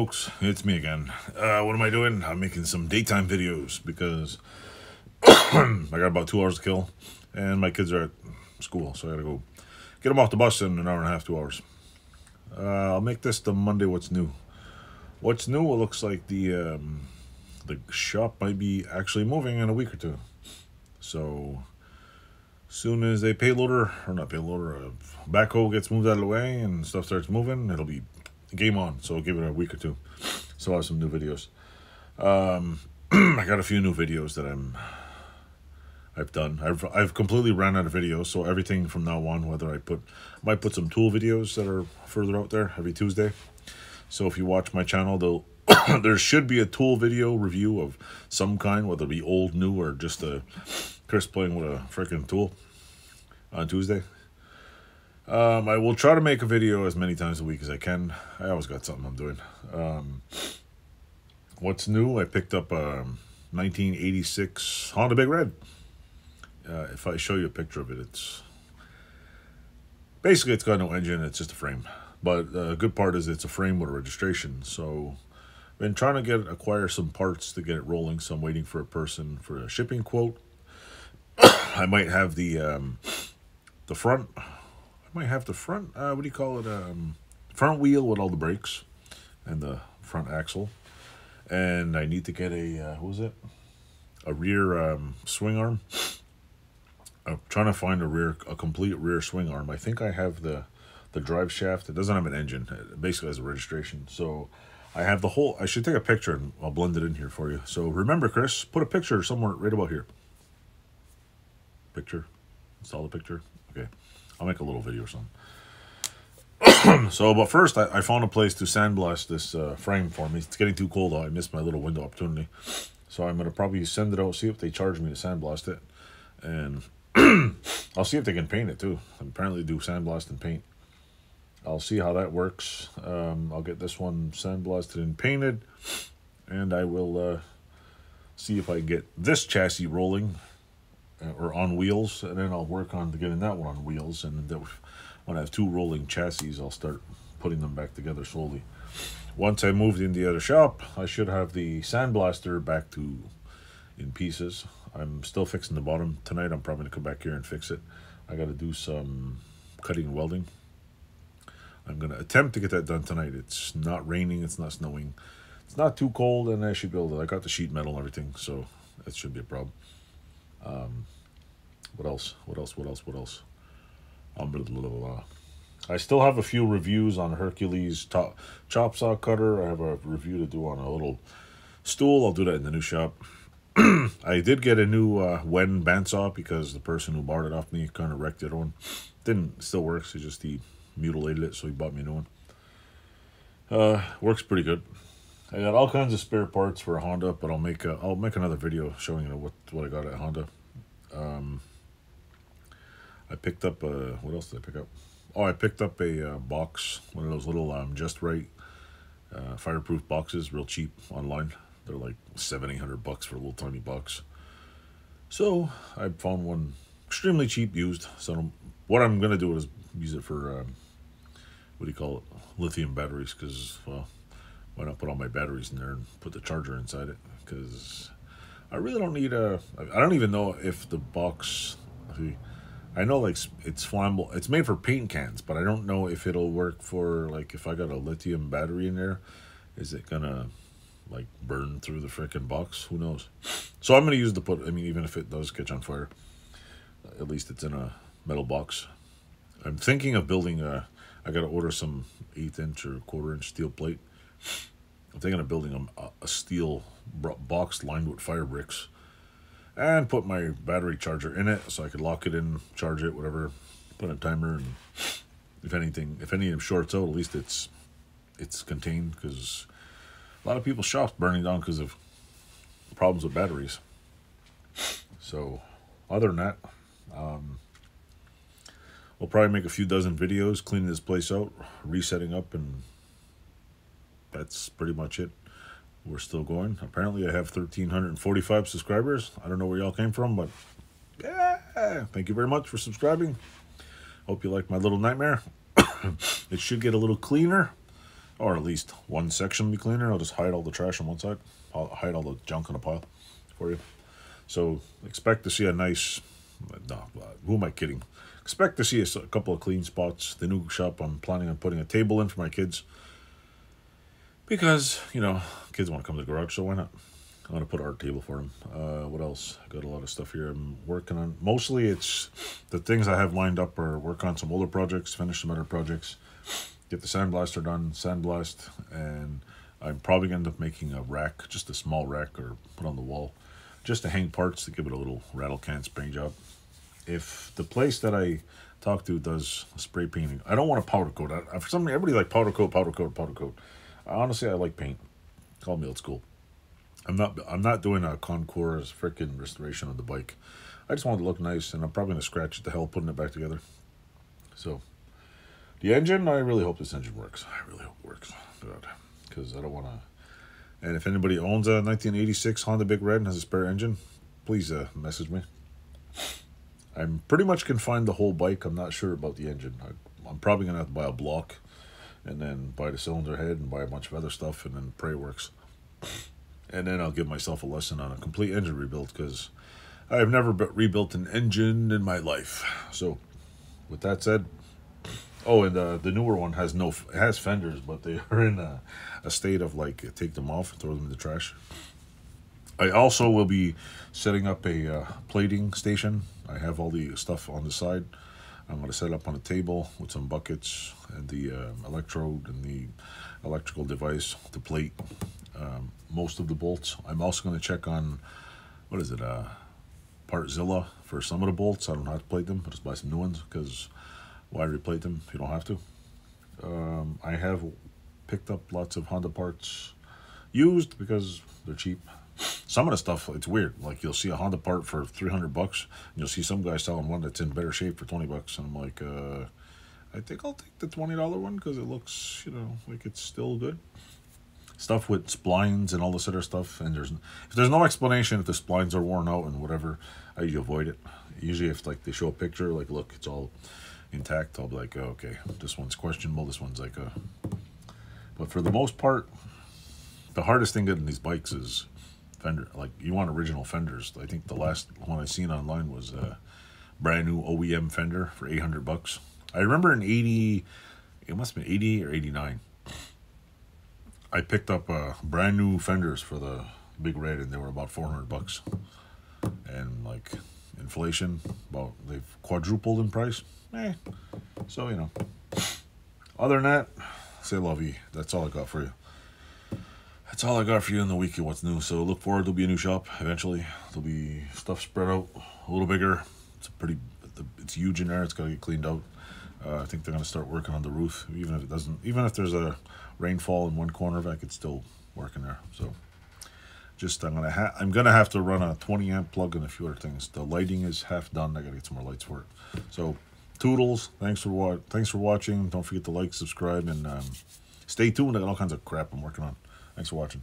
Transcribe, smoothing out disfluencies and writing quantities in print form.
folks, it's me again. What am I doing? I'm making some daytime videos because I got about 2 hours to kill and my kids are at school, so I gotta go get them off the bus in an hour and a half, 2 hours. I'll make this the Monday What's New. What's new? It looks like the shop might be actually moving in a week or two. So soon as a backhoe gets moved out of the way and stuff starts moving, it'll be game on. So I'll give it a week or two. So I'll have some new videos. I got a few new videos that I've done. I've completely ran out of videos, so everything from now on, whether I might put some tool videos that are further out there every Tuesday. So if you watch my channel, there should be a tool video review of some kind, whether it be old, new, or just a Chris playing with a freaking tool on Tuesday. I will try to make a video as many times a week as I can. I always got something I'm doing. What's new? I picked up a 1986 Honda Big Red. If I show you a picture of it, it's got no engine. It's just a frame. But the good part is it's a frame with a registration. So I've been trying to acquire some parts to get it rolling. So I'm waiting for a person for a shipping quote. I might have the front. I might have the front. What do you call it? Front wheel with all the brakes and the front axle. And I need to get a a rear swing arm. I'm trying to find a complete rear swing arm. I think I have the drive shaft. It doesn't have an engine. It basically has a registration. So I have the whole. I should take a picture and I'll blend it in here for you. So remember, Chris, put a picture somewhere right about here. Picture. Install the picture. Okay. I'll make a little video or something. So, but first, I found a place to sandblast this frame for me. It's getting too cold out. I missed my little window opportunity. So I'm going to probably send it out, see if they charge me to sandblast it. And I'll see if they can paint it too. Apparently do sandblast and paint. I'll see how that works. I'll get this one sandblasted and painted. And I will see if I can get this chassis rolling. Or on wheels, and then I'll work on getting that one on wheels, and then when I have two rolling chassis, I'll start putting them back together slowly. Once I moved in the other shop, I should have the sandblaster back in pieces. I'm still fixing the bottom. Tonight I'm probably going to come back here and fix it. I got to do some cutting and welding. I'm going to attempt to get that done tonight. It's not raining, it's not snowing, it's not too cold, and I should be able to. I got the sheet metal and everything, so that shouldn't be a problem. What else? I still have a few reviews on Hercules chop saw cutter. I have a review to do on a little stool. I'll do that in the new shop. I did get a new Wen bandsaw because the person who bought it off me kind of wrecked it on. Still works. He mutilated it, so he bought me a new one. Works pretty good. I got all kinds of spare parts for a Honda, but I'll make another video showing you what I got at Honda. I picked up what else did I pick up? Oh, I picked up a box, one of those little Just Right fireproof boxes, real cheap online. They're like $700-800 for a little tiny box. So I found one extremely cheap used. So what I'm gonna do is use it for what do you call it? Lithium batteries, because well, why not put all my batteries in there and put the charger inside it? Because I really don't need I don't even know if the box. I know like it's flammable. It's made for paint cans, but I don't know if it'll work for like if I got a lithium battery in there. Is it gonna like burn through the freaking box? Who knows? So I'm gonna use even if it does catch on fire, at least it's in a metal box. I'm thinking of building I gotta order some 1/8 inch or 1/4 inch steel plate. I'm thinking of building a steel box lined with fire bricks and put my battery charger in it so I could lock it in, charge it, whatever, put a timer, and if any of them shorts out, at least it's contained, because a lot of people's shops burning down because of problems with batteries. So other than that, we'll probably make a few dozen videos cleaning this place out, resetting up, and that's pretty much it. We're still going. Apparently I have 1,345 subscribers. I don't know where y'all came from, but yeah, thank you very much for subscribing. Hope you like my little nightmare. It should get a little cleaner or at least one section will be cleaner. I'll just hide all the trash on one side. I'll hide all the junk in a pile for you. So expect to see a nice, no, who am I kidding? Expect to see a couple of clean spots. The new shop, I'm planning on putting a table in for my kids. Because, you know, kids want to come to the garage, so why not? I'm going to put an art table for them. What else? I got a lot of stuff here I'm working on. Mostly it's the things I have lined up are work on some older projects, finish some other projects, get the sandblaster done, sandblast, and I'm probably going to end up making a rack, just a small rack or put on the wall, just to hang parts to give it a little rattle can spray job. If the place that I talk to does spray painting, I don't want to powder coat. For some reason, everybody like powder coat, powder coat, powder coat. Honestly, I like paint. Call me old school. I'm not doing a Concours freaking restoration of the bike. I just want it to look nice, and I'm probably gonna scratch it to hell putting it back together. So the engine, I really hope this engine works. I really hope it works. God, because I don't want to. And if anybody owns a 1986 Honda Big Red and has a spare engine, please message me. I'm pretty much confined the whole bike. I'm not sure about the engine. I'm probably gonna have to buy a block, and then buy the cylinder head and buy a bunch of other stuff, and then pray it works. And then I'll give myself a lesson on a complete engine rebuild, because I have never rebuilt an engine in my life. So, with that said, oh, and the newer one has it has fenders, but they are in a state of like take them off and throw them in the trash. I also will be setting up a plating station. I have all the stuff on the side. I'm going to set up on a table with some buckets and the electrode and the electrical device to plate most of the bolts. I'm also going to check on, what is it, Partzilla for some of the bolts. I don't know how to plate them. I'll just buy some new ones, because why replate them if you don't have to? I have picked up lots of Honda parts used because they're cheap. Some of the stuff, it's weird. Like, you'll see a Honda part for 300 bucks, and you'll see some guy selling one that's in better shape for 20 bucks. And I'm like, I think I'll take the $20 one, because it looks, you know, like it's still good. Stuff with splines and all this other stuff, and if there's no explanation if the splines are worn out and whatever, I usually avoid it. Usually if like they show a picture, like, look, it's all intact, I'll be like, oh, okay, this one's questionable, this one's like a... But for the most part, the hardest thing getting these bikes is fender. Like, you want original fenders. I think the last one I seen online was a brand new OEM fender for 800 bucks. I remember in 80, it must have been 80 or 89, I picked up brand new fenders for the Big Red, and they were about 400 bucks. And like inflation, they've quadrupled in price. So, you know. Other than that, c'est la vie. That's all I got for you. That's all I got for you in the week of what's new. So look forward, there'll be a new shop eventually. There'll be stuff spread out a little bigger. It's huge in there. It's got to get cleaned out. I think they're going to start working on the roof, even if there's a rainfall in one corner of it, I could still work in there. So just I'm gonna have to run a 20 amp plug and a few other things. The lighting is half done. I gotta get some more lights for it. So toodles, thanks for watching. Don't forget to like, subscribe, and stay tuned. I got all kinds of crap I'm working on. Thanks for watching.